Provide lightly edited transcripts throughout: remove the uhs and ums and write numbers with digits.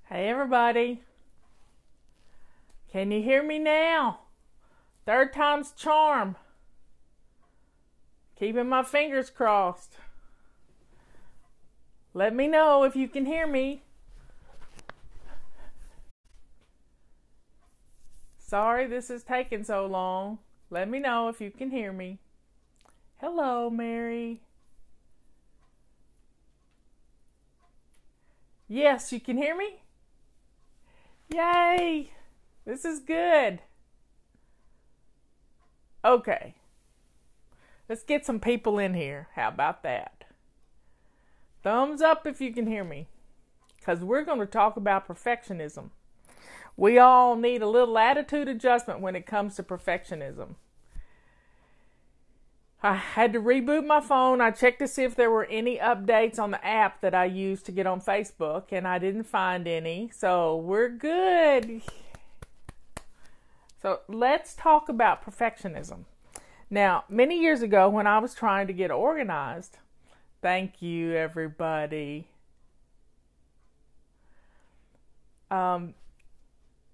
Hey everybody, can you hear me now? Third time's charm. Keeping my fingers crossed. Let me know if you can hear me. Sorry this is taking so long. Let me know if you can hear me. Hello, Mary. Yes, you can hear me? Yay! This is good. Okay. Let's get some people in here. How about that? Thumbs up if you can hear me. Because we're going to talk about perfectionism. We all need a little attitude adjustment when it comes to perfectionism. I had to reboot my phone. I checked to see if there were any updates on the app that I use to get on Facebook, and I didn't find any. So we're good. So let's talk about perfectionism. Now, many years ago when I was trying to get organized, thank you everybody. When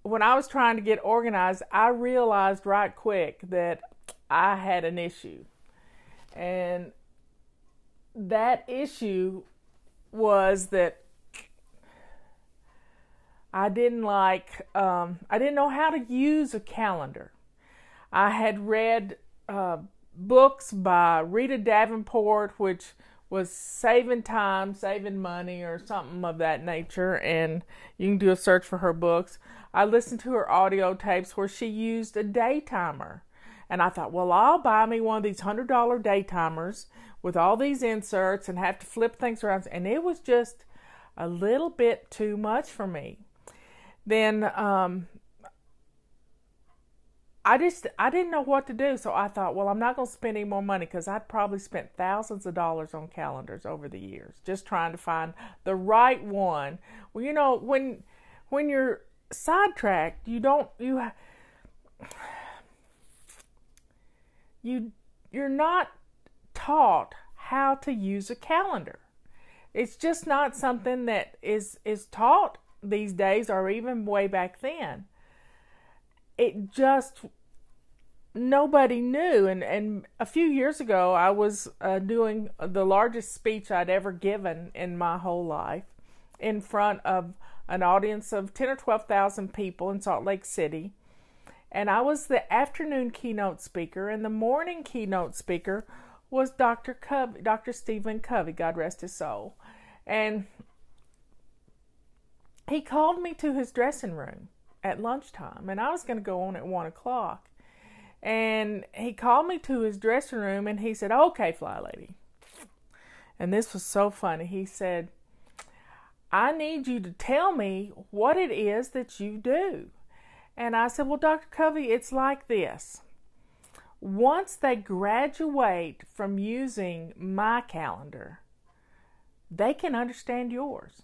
I was trying to get organized, I realized right quick that I had an issue. And that issue was that I didn't know how to use a calendar. I had read books by Rita Davenport, which was saving time, saving money, or something of that nature, and you can do a search for her books. I listened to her audio tapes where she used a day timer. And I thought, well, I'll buy me one of these $100 day timers with all these inserts and have to flip things around. And it was just a little bit too much for me. Then I didn't know what to do. So I thought, well, I'm not going to spend any more money because I'd probably spent thousands of dollars on calendars over the years just trying to find the right one. Well, you know, when you're sidetracked, you're not taught how to use a calendar. It's just not something that is taught these days or even way back then. Nobody knew. And a few years ago, I was doing the largest speech I'd ever given in my whole life in front of an audience of 10 or 12,000 people in Salt Lake City. And I was the afternoon keynote speaker, and the morning keynote speaker was Dr. Stephen Covey, God rest his soul. And he called me to his dressing room at lunchtime, and I was going to go on at 1 o'clock. And he called me to his dressing room, and he said, "Okay, Fly Lady." And this was so funny. He said, "I need you to tell me what it is that you do." And I said, "Well, Dr. Covey, it's like this. Once they graduate from using my calendar, they can understand yours."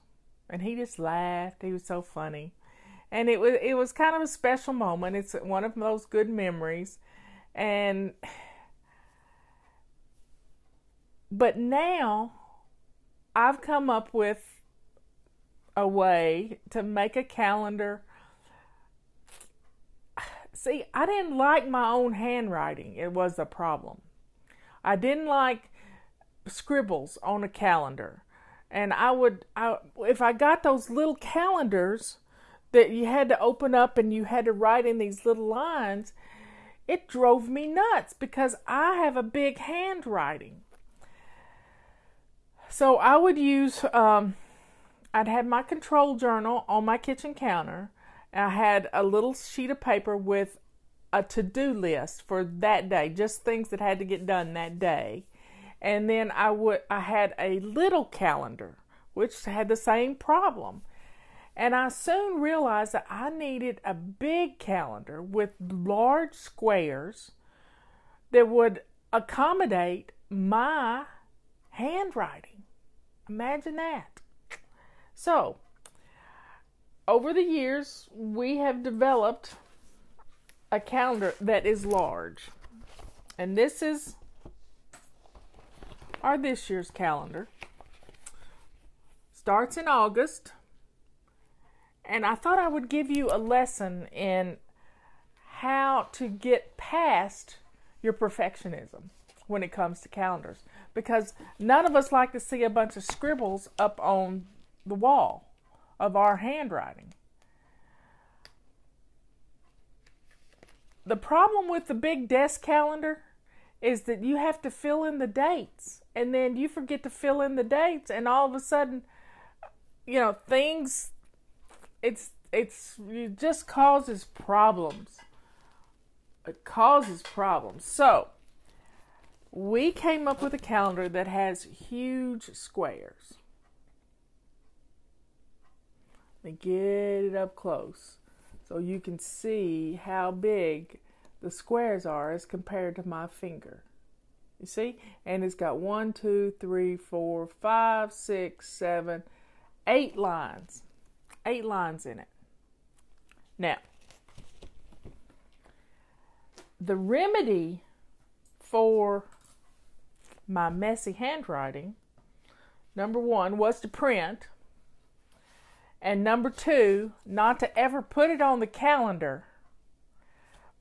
And he just laughed. He was so funny. And it was kind of a special moment. It's one of those good memories. But now I've come up with a way to make a calendar. See, I didn't like my own handwriting. It was the problem. I didn't like scribbles on a calendar. And if I got those little calendars that you had to open up and you had to write in these little lines, it drove me nuts because I have a big handwriting. So I would use, I'd have my control journal on my kitchen counter. I had a little sheet of paper with a to-do list for that day, just things that had to get done that day. And then I had a little calendar, which had the same problem. And I soon realized that I needed a big calendar with large squares that would accommodate my handwriting. Imagine that. So, over the years, we have developed a calendar that is large. And this is this year's calendar. Starts in August And I thought I would give you a lesson in how to get past your perfectionism when it comes to calendars. Because none of us like to see a bunch of scribbles up on the wall of our handwriting. The problem with the big desk calendar is that you have to fill in the dates, and then you forget to fill in the dates, and all of a sudden, things, it just causes problems. It causes problems. So, we came up with a calendar that has huge squares. Let me get it up close so you can see how big the squares are as compared to my finger. You see? And it's got 1, 2, 3, 4, 5, 6, 7, 8 lines. 8 lines in it. Now, the remedy for my messy handwriting, number 1, was to print. And number 2, not to ever put it on the calendar,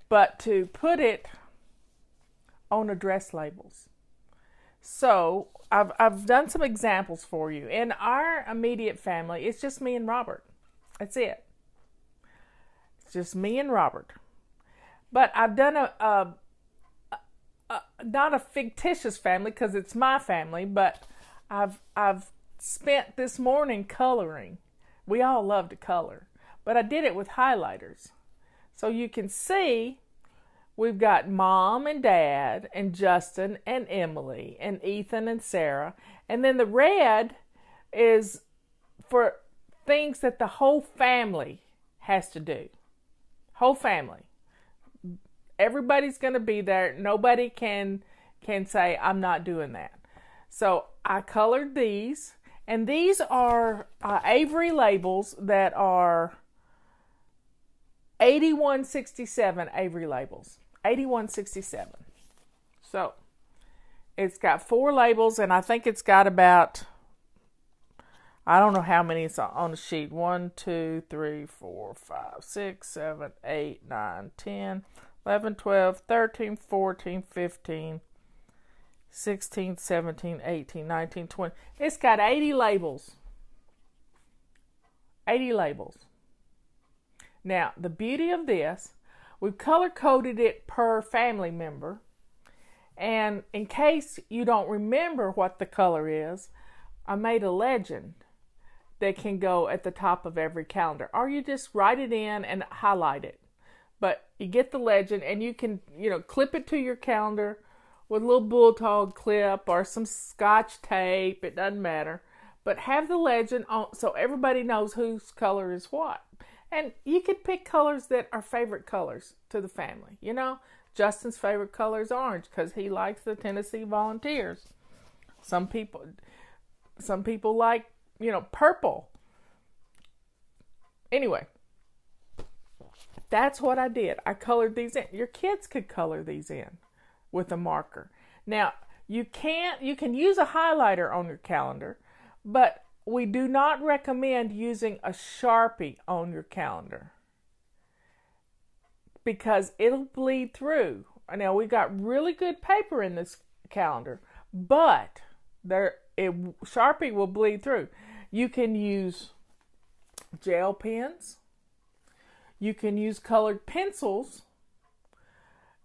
but to put it on address labels. So I've done some examples for you. In our immediate family, it's just me and Robert. That's it. It's just me and Robert. But I've done not a fictitious family because it's my family, but I've spent this morning coloring. We all love to color, but I did it with highlighters. So you can see we've got Mom and Dad and Justin and Emily and Ethan and Sarah. And then the red is for things that the whole family has to do. Whole family. Everybody's going to be there. Nobody can say, I'm not doing that. So I colored these. And these are Avery labels that are 8167 Avery labels. 8167. So, it's got 4 labels, and I think it's got about, I don't know how many it's on the sheet. 1, 2, 3, 4, 5, 6, 7, 8, 9, 10, 11, 12, 13, 14, 15, 16, 17, 18, 19, 20. It's got 80 labels. 80 labels. Now, the beauty of this, we've color-coded it per family member. And in case you don't remember what the color is, I made a legend that can go at the top of every calendar. Or you just write it in and highlight it. But you get the legend, and you can, clip it to your calendar with a little bulldog clip or some scotch tape. It doesn't matter. But have the legend on so everybody knows whose color is what. And you could pick colors that are favorite colors to the family. Justin's favorite color is orange because he likes the Tennessee Volunteers. Some people like, purple. Anyway, that's what I did. I colored these in. Your kids could color these in with a marker. Now, you can use a highlighter on your calendar, but we do not recommend using a Sharpie on your calendar because it'll bleed through. Now, we got really good paper in this calendar, but Sharpie will bleed through. You can use gel pens. You can use colored pencils.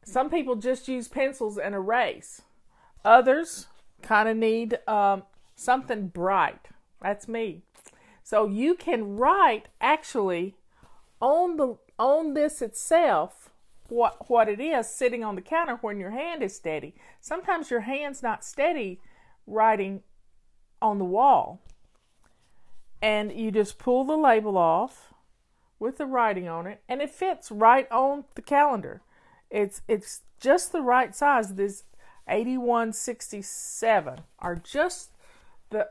Some people just use pencils and erase. Others kind of need something bright. That's me. So you can write actually on this itself what it is sitting on the counter when your hand is steady. Sometimes your hand's not steady writing on the wall. And you just pull the label off with the writing on it, and it fits right on the calendar. It's just the right size. This 8167 are just the,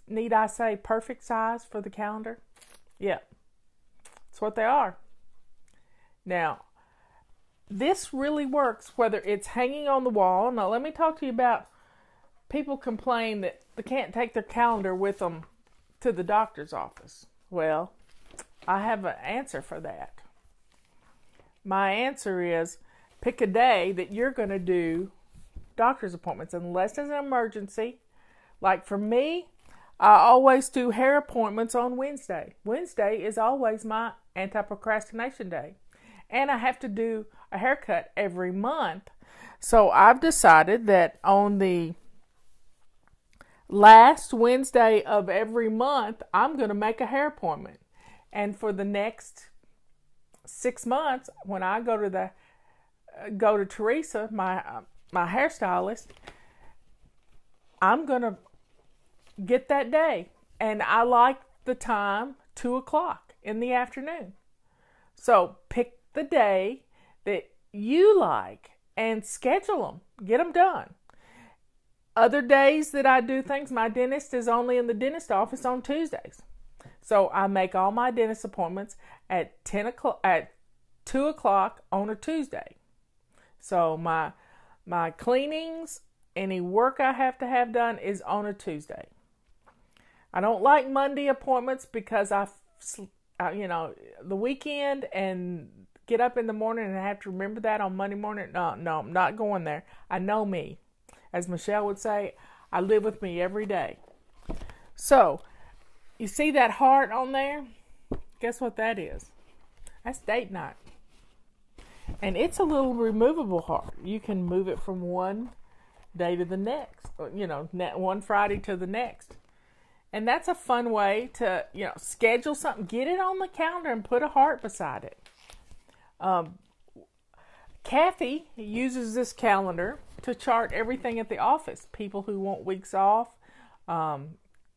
need I say, perfect size for the calendar? Yeah, that's what they are. Now, this really works whether it's hanging on the wall. Now, let me talk to you about people complain that they can't take their calendar with them to the doctor's office. Well, I have an answer for that. My answer is pick a day that you're going to do doctor's appointments unless it's an emergency. Like for me, I always do hair appointments on Wednesday. Wednesday is always my anti-procrastination day. And I have to do a haircut every month. So I've decided that on the last Wednesday of every month, I'm going to make a hair appointment. And for the next 6 months, when I go to Teresa, my hairstylist, I'm going to get that day. And I like the time 2:00 in the afternoon. So pick the day that you like and schedule them. Get them done. Other days that I do things, my dentist is only in the dentist office on Tuesdays. So I make all my dentist appointments at 2:00 on a Tuesday. So my cleanings, any work I have to have done is on a Tuesday. I don't like Monday appointments because the weekend and get up in the morning and I have to remember that on Monday morning. No, I'm not going there. I know me. As Michelle would say, I live with me every day. So, you see that heart on there? Guess what that is? That's date night. And it's a little removable heart. You can move it from one day to the next. One Friday to the next. And that's a fun way to, schedule something. Get it on the calendar and put a heart beside it. Kathy uses this calendar to chart everything at the office. People who want weeks off,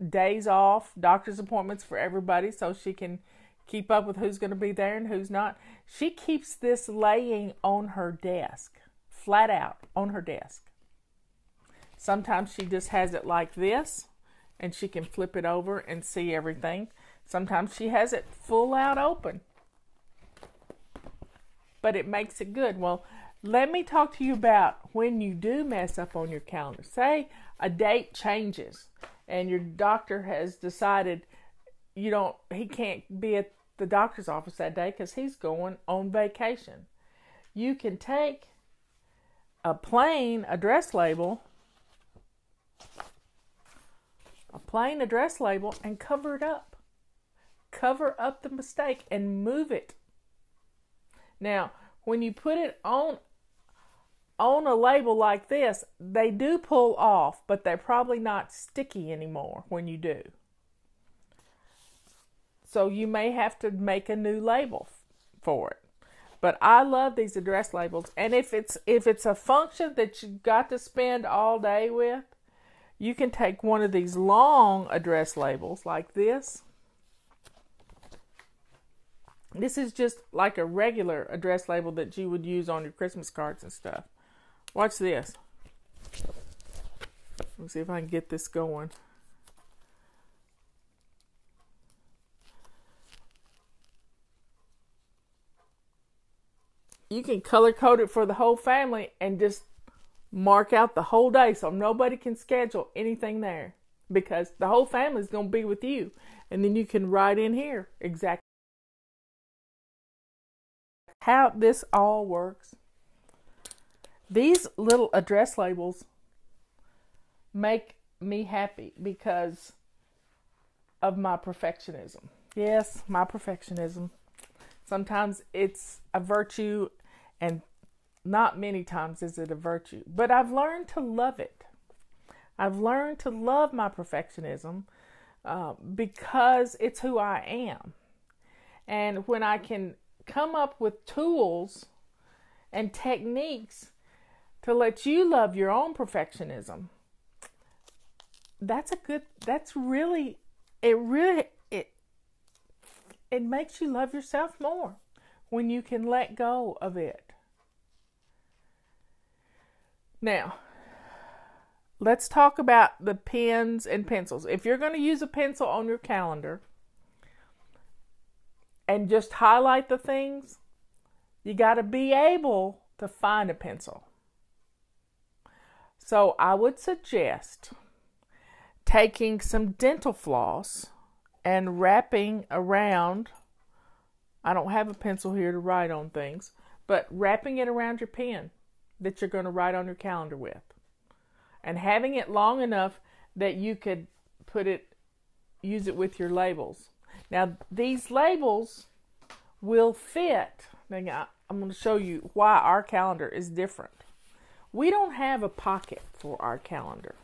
days off, doctor's appointments for everybody so she can keep up with who's going to be there and who's not. She keeps this laying on her desk, flat out on her desk. Sometimes she just has it like this and she can flip it over and see everything. Sometimes she has it full out open. But it makes it good. Well, let me talk to you about when you do mess up on your calendar. Say a date changes and your doctor has decided he can't be at the doctor's office that day because he's going on vacation. You can take a plain address label and cover it up. Cover up the mistake and move it. Now, when you put it on a label like this, they do pull off, but they're probably not sticky anymore when you do. So you may have to make a new label for it. But I love these address labels. And if it's a function that you've got to spend all day with, you can take one of these long address labels like this. This is just like a regular address label that you would use on your Christmas cards and stuff. Watch this. Let's see if I can get this going. You can color code it for the whole family and just mark out the whole day so nobody can schedule anything there because the whole family is going to be with you. And then you can write in here exactly how this all works. These little address labels make me happy because of my perfectionism. Yes, my perfectionism. Sometimes it's a virtue and not many times is it a virtue. But I've learned to love it. I've learned to love my perfectionism because it's who I am. And when I can come up with tools and techniques to let you love your own perfectionism, it makes you love yourself more when you can let go of it. Now, let's talk about the pens and pencils. If you're going to use a pencil on your calendar and just highlight the things, you got to be able to find a pencil. So I would suggest taking some dental floss and wrapping around I don't have a pencil here to write on things, but wrapping it around your pen that you're going to write on your calendar with, and having it long enough that you could use it with your labels. Now, these labels will fit. Now, I'm going to show you why our calendar is different. We don't have a pocket for our calendar.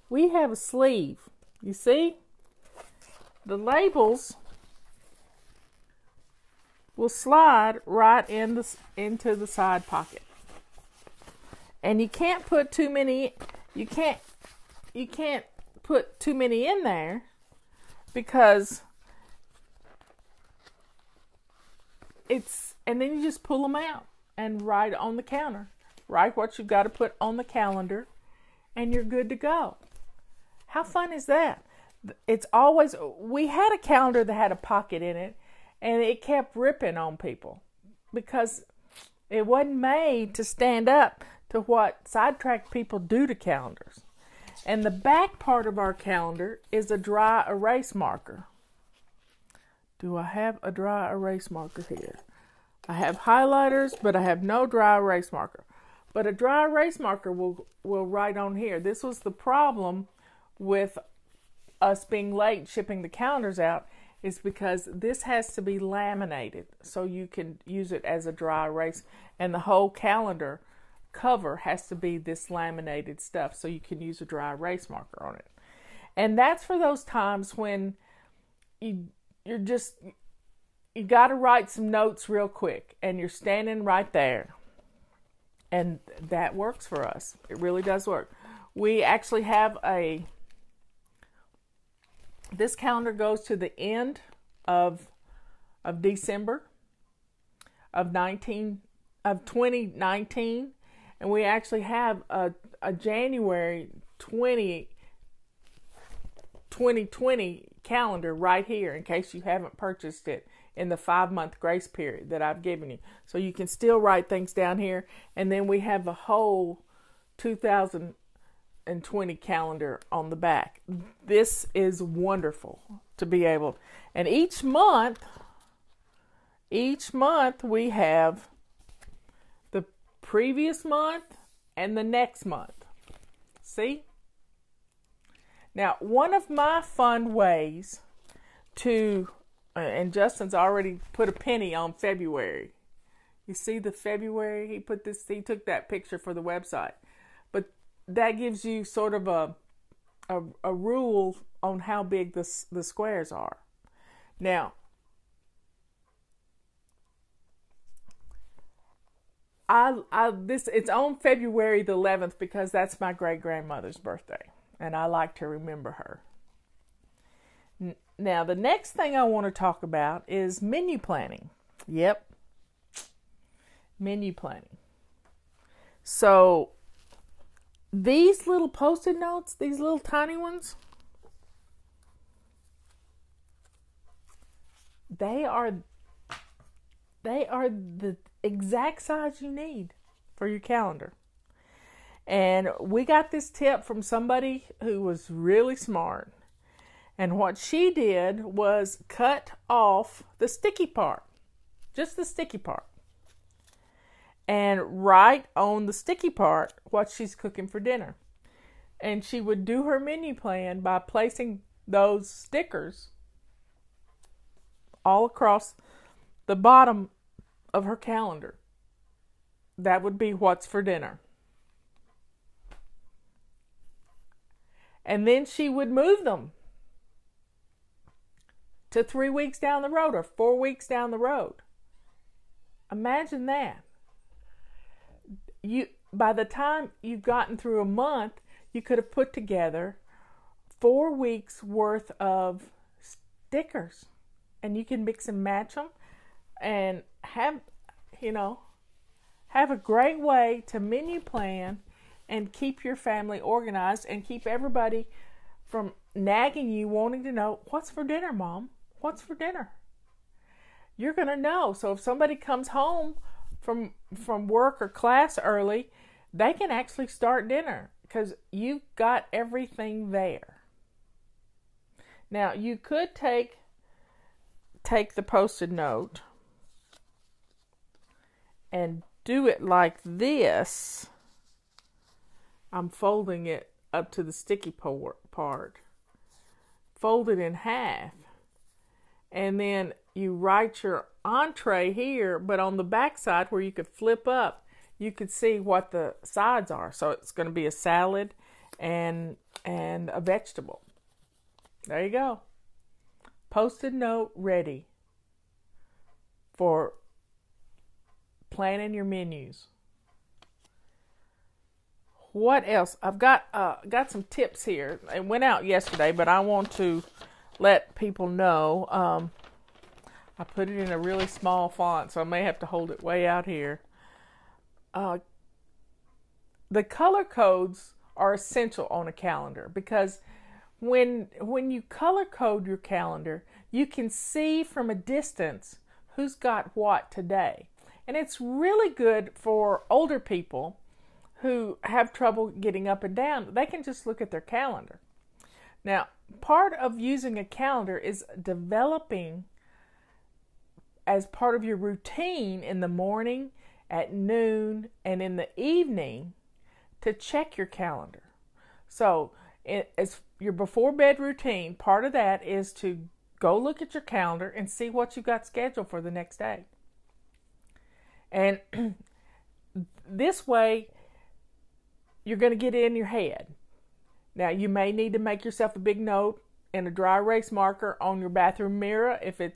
We have a sleeve. You see? The labels will slide right into the side pocket. And you can't put too many put too many in there, because and then you just pull them out and write on the counter. Write what you've got to put on the calendar, and you're good to go. How fun is that? We had a calendar that had a pocket in it, and it kept ripping on people because it wasn't made to stand up to what sidetracked people do to calendars. And the back part of our calendar is a dry erase marker. Do I have a dry erase marker here? I have highlighters, but I have no dry erase marker. But a dry erase marker will write on here. This was the problem with us being late shipping the calendars out, is because this has to be laminated so you can use it as a dry erase, and the whole calendar cover has to be this laminated stuff so you can use a dry erase marker on it. And that's for those times when you got to write some notes real quick and you're standing right there. And that works for us. It really does work. We actually have this calendar goes to the end of December of 2019, and we actually have a January 2020 calendar right here in case you haven't purchased it in the 5-month grace period that I've given you. So you can still write things down here, and then we have a whole 2020 calendar on the back. This is wonderful to be able, and each month we have the previous month and the next month. See? Now, one of my fun ways to, and Justin's already put a penny on February. You see the February? He took that picture for the website. But that gives you sort of a rule on how big the squares are. Now, it's on February the 11th because that's my great-grandmother's birthday, and I like to remember her. Now, the next thing I want to talk about is menu planning. Yep. Menu planning. So, these little Post-it notes, these little tiny ones, they are the exact size you need for your calendar. And we got this tip from somebody who was really smart. And what she did was cut off the sticky part, just the sticky part, and write on the sticky part what she's cooking for dinner. And she would do her menu plan by placing those stickers all across the bottom of her calendar. That would be what's for dinner. And then she would move them to 3 weeks down the road or 4 weeks down the road. Imagine that. By the time you've gotten through a month, you could have put together 4 weeks worth of stickers, and you can mix and match them and have a great way to menu plan and keep your family organized and keep everybody from nagging you, wanting to know, what's for dinner, Mom? What's for dinner? You're going to know. So if somebody comes home from work or class early, they can actually start dinner because you've got everything there. Now, you could take the Post-it note and do it like this. I'm folding it up to the sticky part. Fold it in half. And then you write your entree here, but on the back side where you could flip up, you could see what the sides are. So it's going to be a salad and a vegetable. There you go. Post-it note ready for planning your menus. What else? I've got some tips here. It went out yesterday, but I want to let people know. I put it in a really small font, so I may have to hold it way out here. The color codes are essential on a calendar because when you color code your calendar, you can see from a distance who's got what today. And it's really good for older people who have trouble getting up and down. They can just look at their calendar. Now, part of using a calendar is developing as part of your routine in the morning, at noon, and in the evening to check your calendar. So, as your before bed routine, part of that is to go look at your calendar and see what you got scheduled for the next day. And this way, you're going to get it in your head. Now, you may need to make yourself a big note and a dry erase marker on your bathroom mirror. I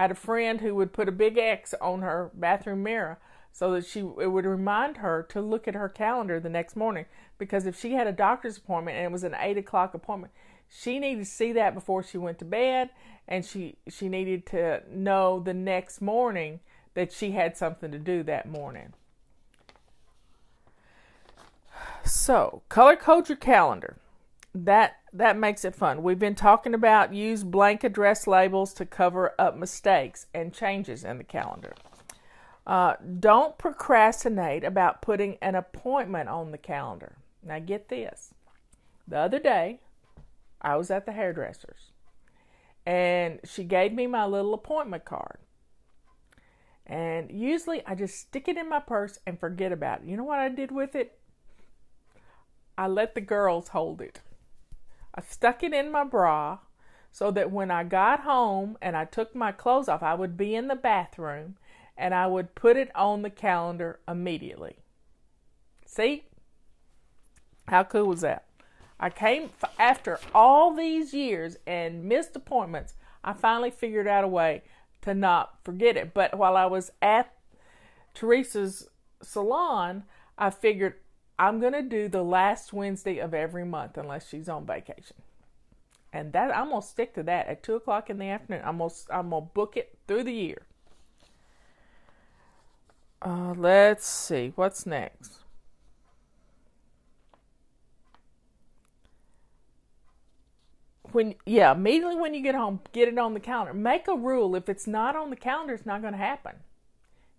had a friend who would put a big X on her bathroom mirror so that it would remind her to look at her calendar the next morning. Because if she had a doctor's appointment and it was an 8 o'clock appointment, she needed to see that before she went to bed, and she needed to know the next morning that she had something to do that morning. So, color code your calendar. That makes it fun. We've been talking about use blank address labels to cover up mistakes and changes in the calendar. Don't procrastinate about putting an appointment on the calendar. Now get this. The other day, I was at the hairdresser's and she gave me my little appointment card. And usually I just stick it in my purse and forget about it. You know what I did with it? I let the girls hold it. I stuck it in my bra so that when I got home and I took my clothes off, I would be in the bathroom and I would put it on the calendar immediately. See? How cool was that? I came after all these years and missed appointments. I finally figured out a way to not forget it. But while I was at Teresa's salon, I figured I'm going to do the last Wednesday of every month unless she's on vacation. And that I'm going to stick to that at 2 o'clock in the afternoon. I'm going to book it through the year. Let's see. What's next? Immediately when you get home, get it on the calendar. Make a rule. If it's not on the calendar, it's not going to happen.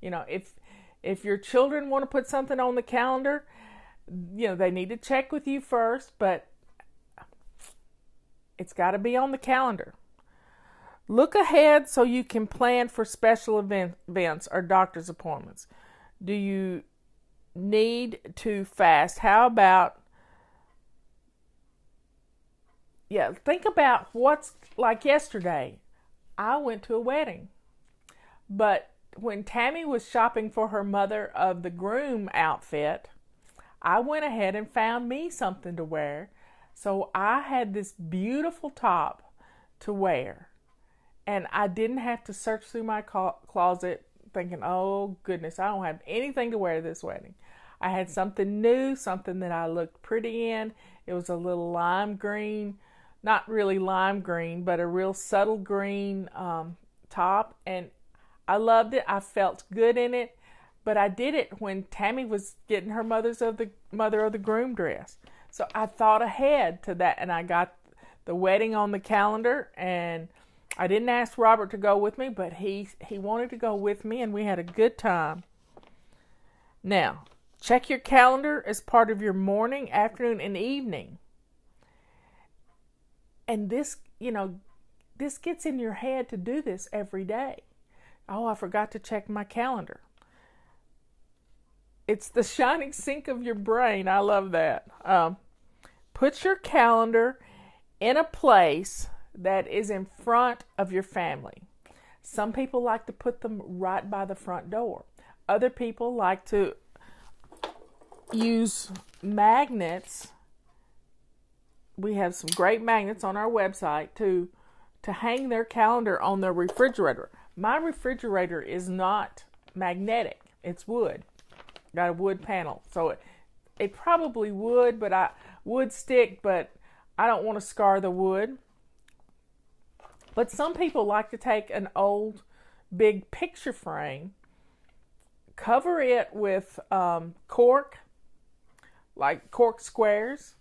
If your children want to put something on the calendar, they need to check with you first, but it's got to be on the calendar. Look ahead so you can plan for special events or doctor's appointments. Do you need to fast? How about think about what's like yesterday. I went to a wedding. But when Tammy was shopping for her mother of the groom outfit, I went ahead and found me something to wear. So I had this beautiful top to wear. And I didn't have to search through my closet thinking, oh goodness, I don't have anything to wear this wedding. I had something new, something that I looked pretty in. It was a little lime green. Not really lime green, but a real subtle green top. And I loved it. I felt good in it. But I did it when Tammy was getting her mother of the groom dress. So I thought ahead to that. And I got the wedding on the calendar. And I didn't ask Robert to go with me, but he wanted to go with me. And we had a good time. Now, check your calendar as part of your morning, afternoon, and evening. And this, this gets in your head to do this every day. Oh, I forgot to check my calendar. It's the shining sink of your brain. I love that. Put your calendar in a place that is in front of your family. Some people like to put them right by the front door. Other people like to use magnets. We have some great magnets on our website to hang their calendar on their refrigerator. My refrigerator is not magnetic. It's wood. Got a wood panel. So it probably would stick, but I don't want to scar the wood. But some people like to take an old big picture frame, cover it with cork, like cork squares,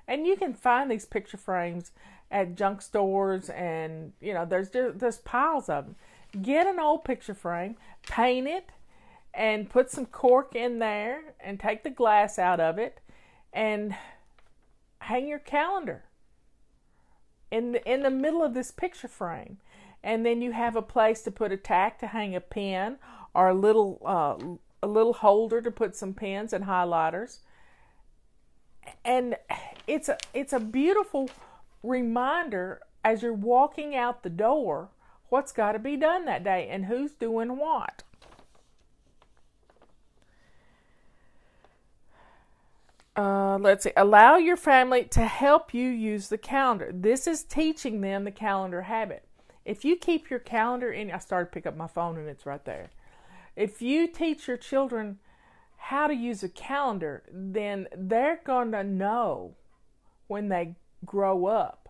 and you can find these picture frames at junk stores, and there's piles of them. Get an old picture frame, paint it, and put some cork in there, and take the glass out of it, and hang your calendar in the middle of this picture frame. And then you have a place to put a tack to hang a pen, or a little holder to put some pens and highlighters. And it's a beautiful reminder as you're walking out the door what's got to be done that day and who's doing what. Let's see. Allow your family to help you use the calendar. This is teaching them the calendar habit. If you keep your calendar in, I started to pick up my phone and it's right there. If you teach your children how to use a calendar, then they're going to know when they grow up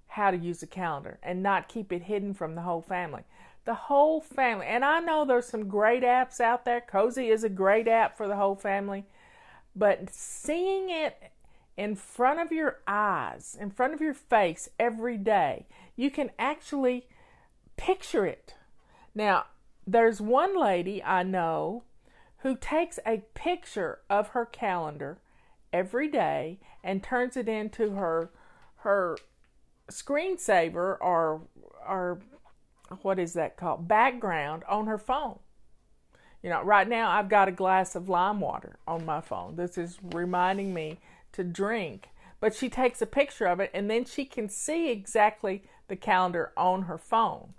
how to use a calendar and not keep it hidden from the whole family. The whole family. And I know there's some great apps out there. Cozy is a great app for the whole family. But seeing it in front of your eyes, in front of your face every day, you can actually picture it. Now, there's one lady I know who takes a picture of her calendar every day and turns it into her screensaver or what is that called? Background on her phone. Right now I've got a glass of lime water on my phone. This is reminding me to drink. But she takes a picture of it, and then she can see exactly the calendar on her phone.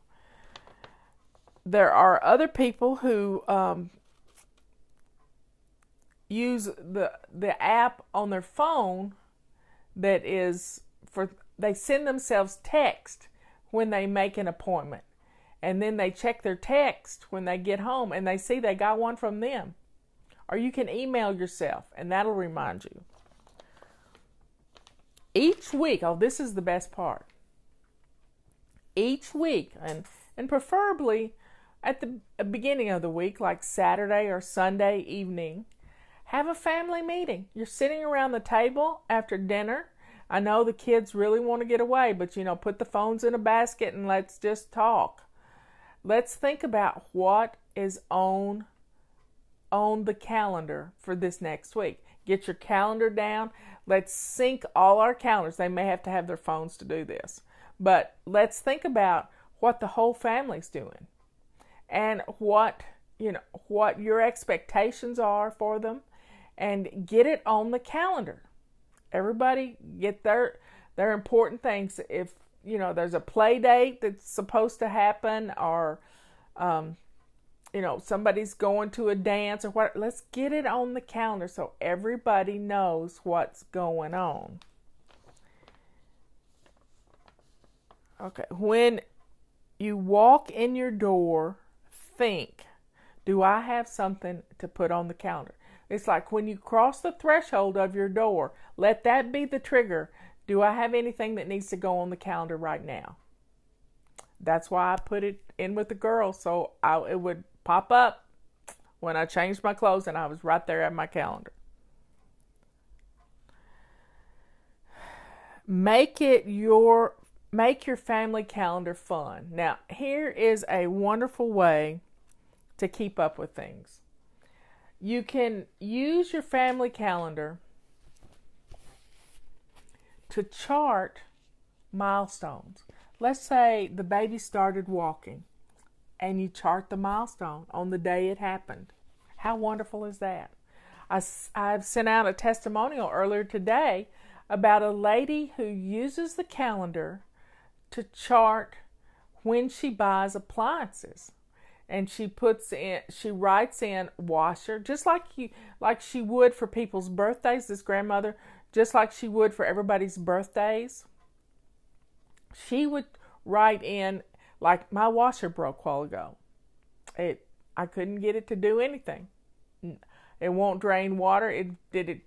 There are other people who use the app on their phone that is they send themselves text when they make an appointment. And then they check their text when they get home and they see they got one from them. Or you can email yourself and that'll remind you. Each week, this is the best part. Each week, and preferably at the beginning of the week, like Saturday or Sunday evening, have a family meeting. You're sitting around the table after dinner. I know the kids really want to get away, but put the phones in a basket and let's just talk. Let's think about what is on the calendar for this next week. Get your calendar down. Let's sync all our calendars. They may have to have their phones to do this. But let's think about what the whole family's doing and what your expectations are for them, and get it on the calendar. Everybody get their important things. If there's a play date that's supposed to happen, or somebody's going to a dance or what, let's get it on the calendar so everybody knows what's going on. Okay, when you walk in your door, think, do I have something to put on the calendar? It's like when you cross the threshold of your door, let that be the trigger. Do I have anything that needs to go on the calendar right now? That's why I put it in with the girls, so it would pop up when I changed my clothes and I was right there at my calendar. Make your family calendar fun. Now, here is a wonderful way to keep up with things. You can use your family calendar to chart milestones. let's say the baby started walking and you chart the milestone on the day it happened. How wonderful is that? I've sent out a testimonial earlier today about a lady who uses the calendar to chart when she buys appliances. And she writes in washer, just like she would for people's birthdays, this grandmother, just like she would for everybody's birthdays. She would write in, like, my washer broke a while ago. I couldn't get it to do anything. It won't drain water. It did it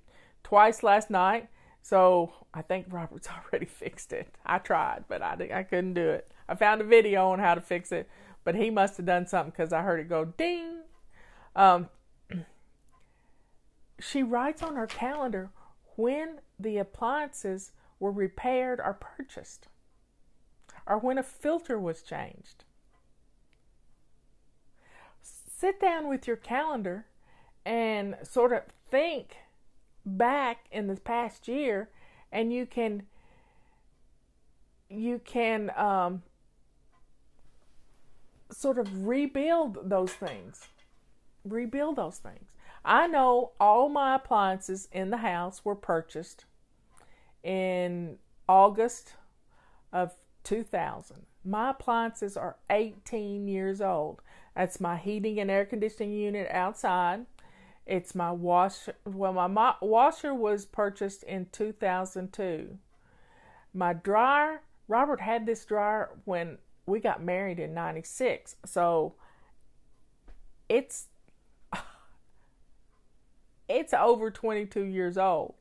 twice last night. So I think Robert's already fixed it. I tried, but I couldn't do it. I found a video on how to fix it, but he must have done something because I heard it go ding. She writes on her calendar when the appliances were repaired or purchased, or when a filter was changed. Sit down with your calendar and sort of think back in the past year, and you can sort of rebuild those things. I know all my appliances in the house were purchased in August of 2000. My appliances are 18 years old. That's my heating and air conditioning unit outside. It's my washer. Well, my washer was purchased in 2002. My dryer, Robert had this dryer when we got married in 96. So it's over 22 years old.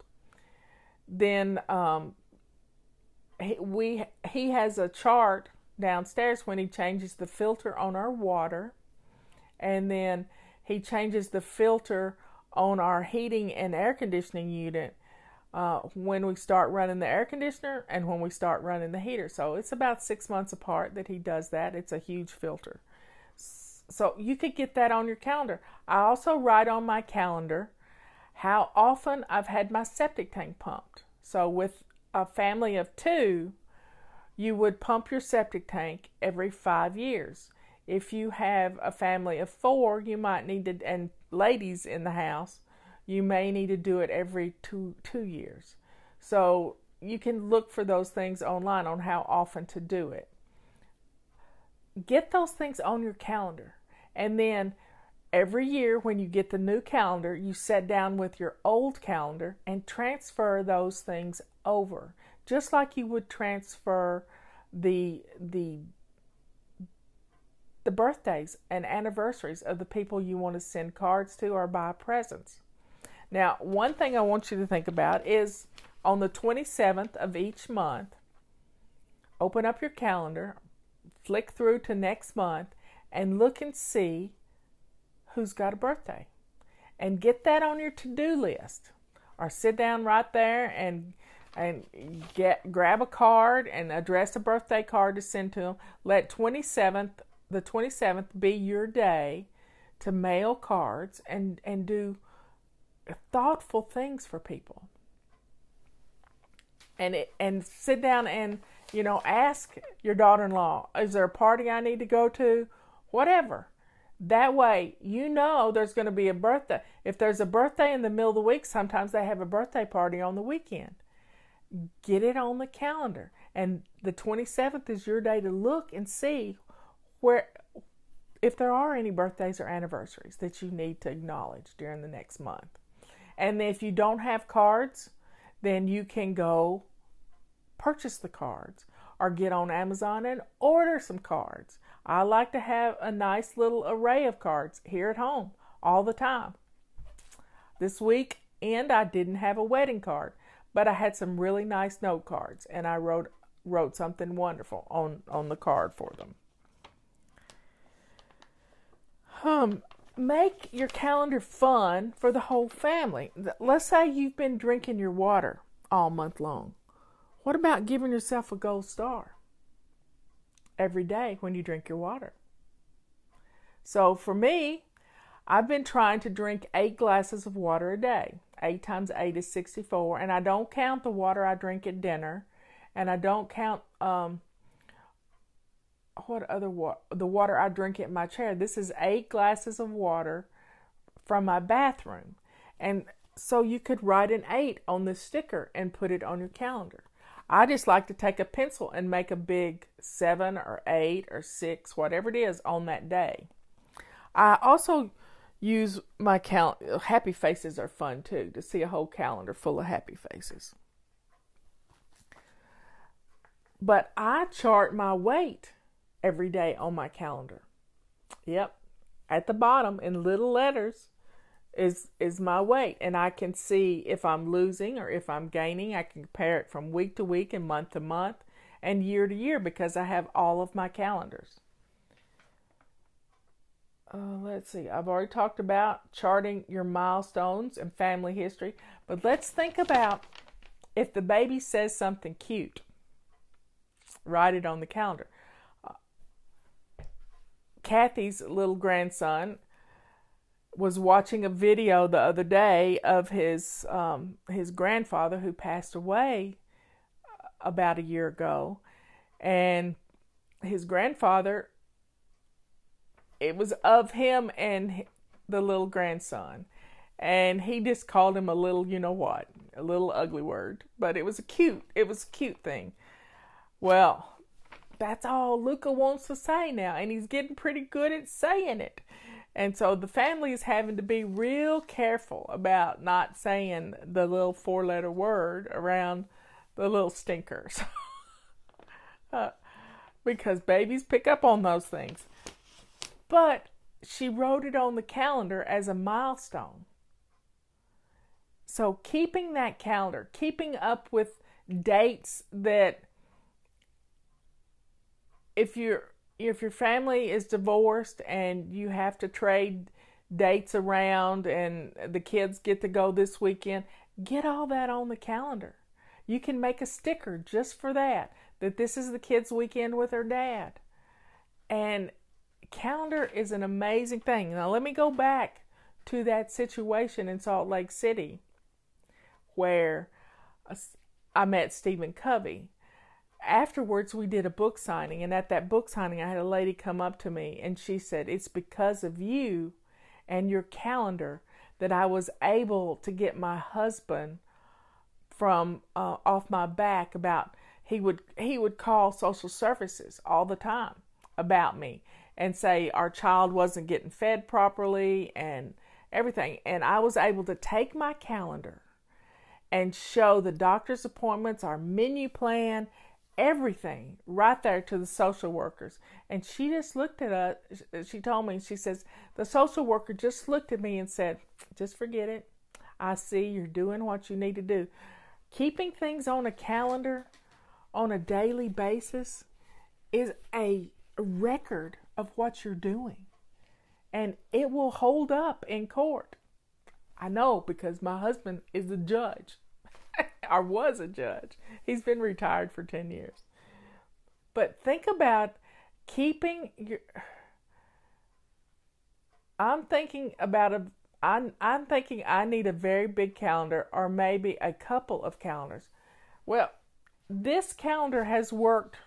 Then he has a chart downstairs when he changes the filter on our water, and then he changes the filter on our heating and air conditioning unit when we start running the air conditioner and when we start running the heater. So it's about 6 months apart that he does that. It's a huge filter. So you could get that on your calendar. I also write on my calendar how often I've had my septic tank pumped. So with a family of 2, you would pump your septic tank every 5 years. If you have a family of 4, you might need to, and ladies in the house, you may need to do it every two years. So you can look for those things online on how often to do it. Get those things on your calendar. And then every year when you get the new calendar, you sit down with your old calendar and transfer those things over. Just like you would transfer the birthdays and anniversaries of the people you want to send cards to or buy presents. Now, one thing I want you to think about is on the 27th of each month, open up your calendar, flick through to next month, and look and see who's got a birthday. And get that on your to-do list. Or sit down right there and grab a card and address a birthday card to send to them. Let the 27th be your day to mail cards and do thoughtful things for people. And sit down and, ask your daughter-in-law, is there a party I need to go to? Whatever. That way, there's going to be a birthday. If there's a birthday in the middle of the week, sometimes they have a birthday party on the weekend. Get it on the calendar. And the 27th is your day to look and see if there are any birthdays or anniversaries that you need to acknowledge during the next month. And if you don't have cards, then you can go purchase the cards or get on Amazon and order some cards. I like to have a nice little array of cards here at home all the time. This weekend I didn't have a wedding card, but I had some really nice note cards, and I wrote something wonderful on the card for them. Make your calendar fun for the whole family. Let's say you've been drinking your water all month long. What about giving yourself a gold star every day when you drink your water? So for me, I've been trying to drink 8 glasses of water a day. 8 times 8 is 64, and I don't count the water I drink at dinner, and I don't count what other the water I drink in my chair. This is 8 glasses of water from my bathroom. And so you could write an 8 on the sticker and put it on your calendar. I just like to take a pencil and make a big 7 or 8 or 6, whatever it is, on that day. I also use my calendar. Happy faces are fun too, to see a whole calendar full of happy faces. But I chart my weight every day on my calendar. Yep. At the bottom in little letters is my weight, and I can see if I'm losing or if I'm gaining. I can compare it from week to week and month to month and year to year because I have all of my calendars. Let's see. I've already talked about charting your milestones and family history, but let's think about if the baby says something cute. Write it on the calendar. Kathy's little grandson was watching a video the other day of his grandfather who passed away about a year ago, and his grandfather, it was of him and the little grandson, and he just called him a little, you know what, a little ugly word, but it was a cute thing. Well, that's all Luca wants to say now, and he's getting pretty good at saying it. And so the family is having to be real careful about not saying the little 4-letter word around the little stinkers. Because babies pick up on those things. But she wrote it on the calendar as a milestone. So keeping that calendar, keeping up with dates that if your family is divorced and you have to trade dates around and the kids get to go this weekend, get all that on the calendar. You can make a sticker just for that this is the kids' weekend with their dad. And calendar is an amazing thing. Now let me go back to that situation in Salt Lake City where I met Stephen Covey. Afterwards, we did a book signing, and at that book signing, I had a lady come up to me, and she said, "It's because of you and your calendar that I was able to get my husband from off my back about he would call social services all the time about me and say our child wasn't getting fed properly and everything, and I was able to take my calendar and show the doctor's appointments, our menu plan, everything right there to the social workers. And she just looked at us. She told me, she says, the social worker just looked at me and said, just forget it. I see you're doing what you need to do. Keeping things on a calendar on a daily basis is a record of what you're doing. And it will hold up in court. I know because my husband is a judge. Or was a judge. He's been retired for 10 years. But think about keeping your... I'm thinking I need a very big calendar or maybe a couple of calendars. Well, this calendar has worked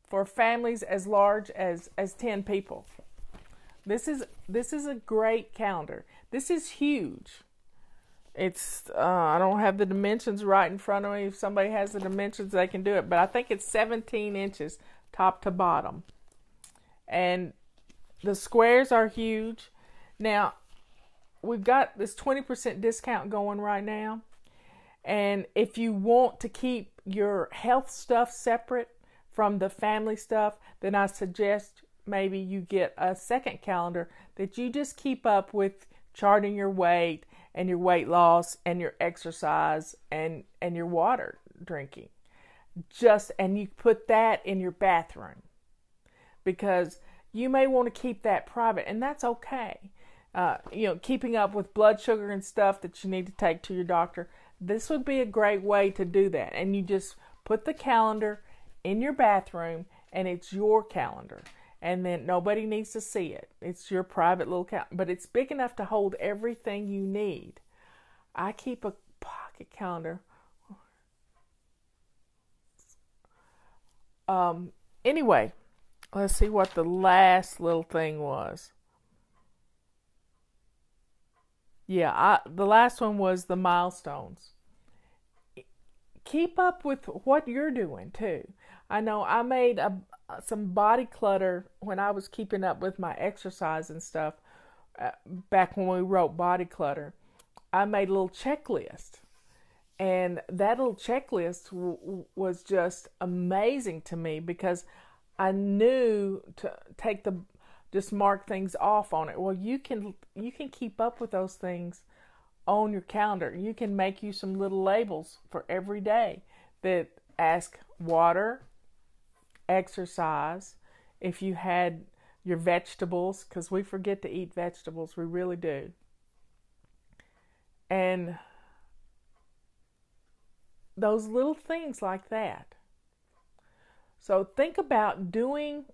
for families as large as 10 people. This is a great calendar. This is huge. It's I don't have the dimensions right in front of me. If somebody has the dimensions, they can do it. But I think it's 17 inches top to bottom. And the squares are huge. Now, we've got this 20% discount going right now. And if you want to keep your health stuff separate from the family stuff, then I suggest maybe you get a second calendar that you just keep up with charting your weight and your weight loss and your exercise and your water drinking. And you put that in your bathroom because you may want to keep that private, and that's okay. Keeping up with blood sugar and stuff that you need to take to your doctor, this would be a great way to do that. And you just put the calendar in your bathroom, and it's your calendar. And then nobody needs to see it. It's your private little calendar, but it's big enough to hold everything you need. I keep a pocket calendar. Anyway, Let's see what the last little thing was. Yeah, the last one was the milestones. Keep up with what you're doing too. I know I made some body clutter when I was keeping up with my exercise and stuff back when we wrote Body Clutter. I made a little checklist, and that little checklist was just amazing to me because I knew to just mark things off on it. Well, you can keep up with those things on your calendar. You can make you some little labels for every day that ask water, exercise, if you had your vegetables, because we forget to eat vegetables, we really do. And those little things like that. So think about doing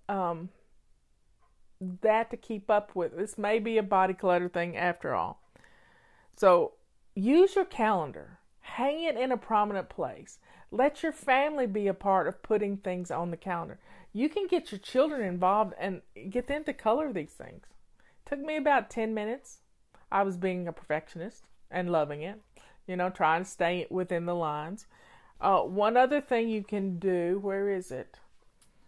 that to keep up with. This may be a body clutter thing after all. So use your calendar. Hang it in a prominent place. Let your family be a part of putting things on the calendar. You can get your children involved and get them to color these things. It took me about 10 minutes. I was being a perfectionist and loving it. Trying to stay within the lines. One other thing you can do, where is it?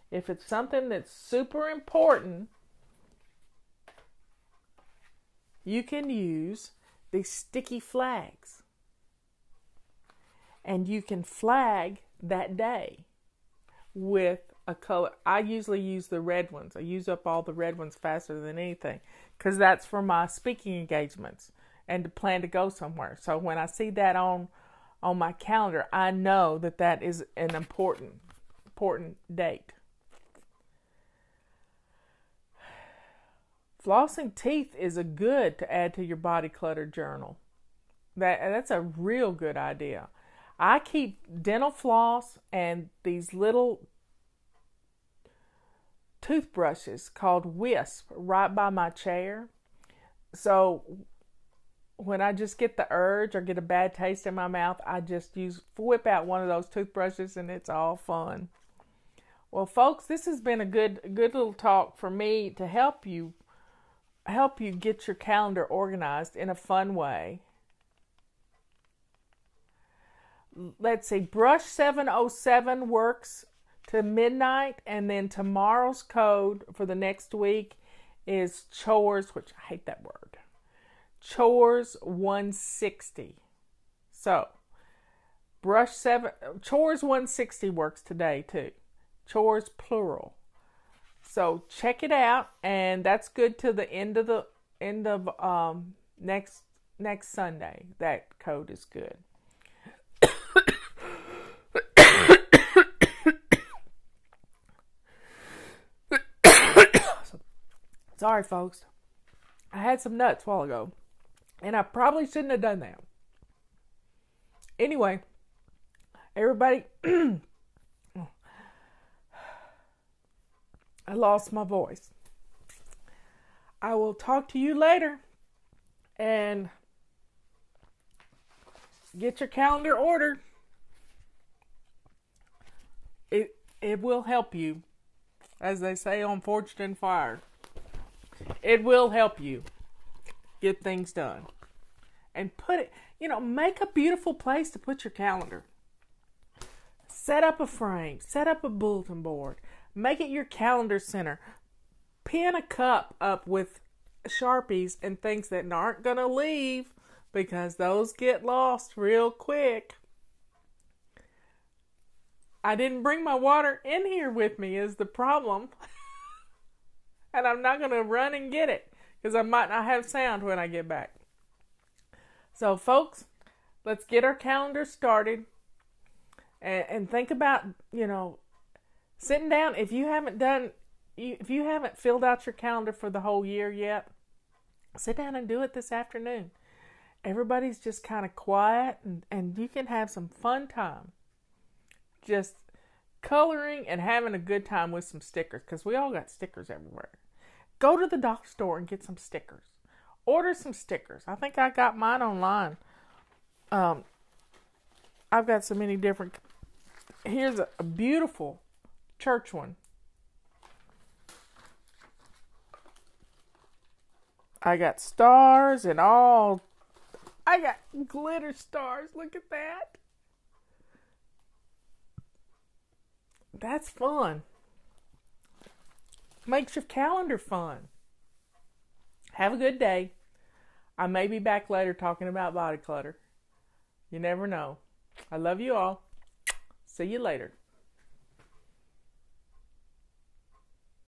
If it's something that's super important, you can use these sticky flags. And you can flag that day with a color. I usually use the red ones. I use up all the red ones faster than anything because that's for my speaking engagements and to plan to go somewhere. So when I see that on my calendar, I know that is an important date. Flossing teeth is a good to add to your body clutter journal. That's a real good idea. I keep dental floss and these little toothbrushes called Wisp right by my chair. So when I just get the urge or get a bad taste in my mouth, I just whip out one of those toothbrushes and it's all fun. Well, folks, this has been a good little talk for me to help you get your calendar organized in a fun way. Let's see, Brush 707 works to midnight, and then tomorrow's code for the next week is chores, which I hate that word. Chores 160. So, chores 160 works today too. Chores plural. So check it out, and that's good to the end of next Sunday. That code is good. Sorry, folks. I had some nuts a while ago, and I probably shouldn't have done that. Anyway, everybody, I lost my voice. I will talk to you later, and get your calendar ordered. It will help you, as they say on Forged in Fire. It will help you get things done. And make a beautiful place to put your calendar. Set up a frame. Set up a bulletin board. Make it your calendar center. Pin a cup up with Sharpies and things that aren't going to leave because those get lost real quick. I didn't bring my water in here with me is the problem. And I'm not going to run and get it because I might not have sound when I get back. So, folks, let's get our calendar started and think about, sitting down. If you haven't filled out your calendar for the whole year yet, sit down and do it this afternoon. Everybody's just kind of quiet and you can have some fun time. Just coloring and having a good time with some stickers because we all got stickers everywhere. Go to the dollar store and get some stickers. Order some stickers. I think I got mine online. I've got so many different. Here's a beautiful church one. I got stars and all. I got glitter stars. Look at that. That's fun. Makes your calendar fun. Have a good day. I may be back later talking about body clutter. You never know. I love you all. See you later.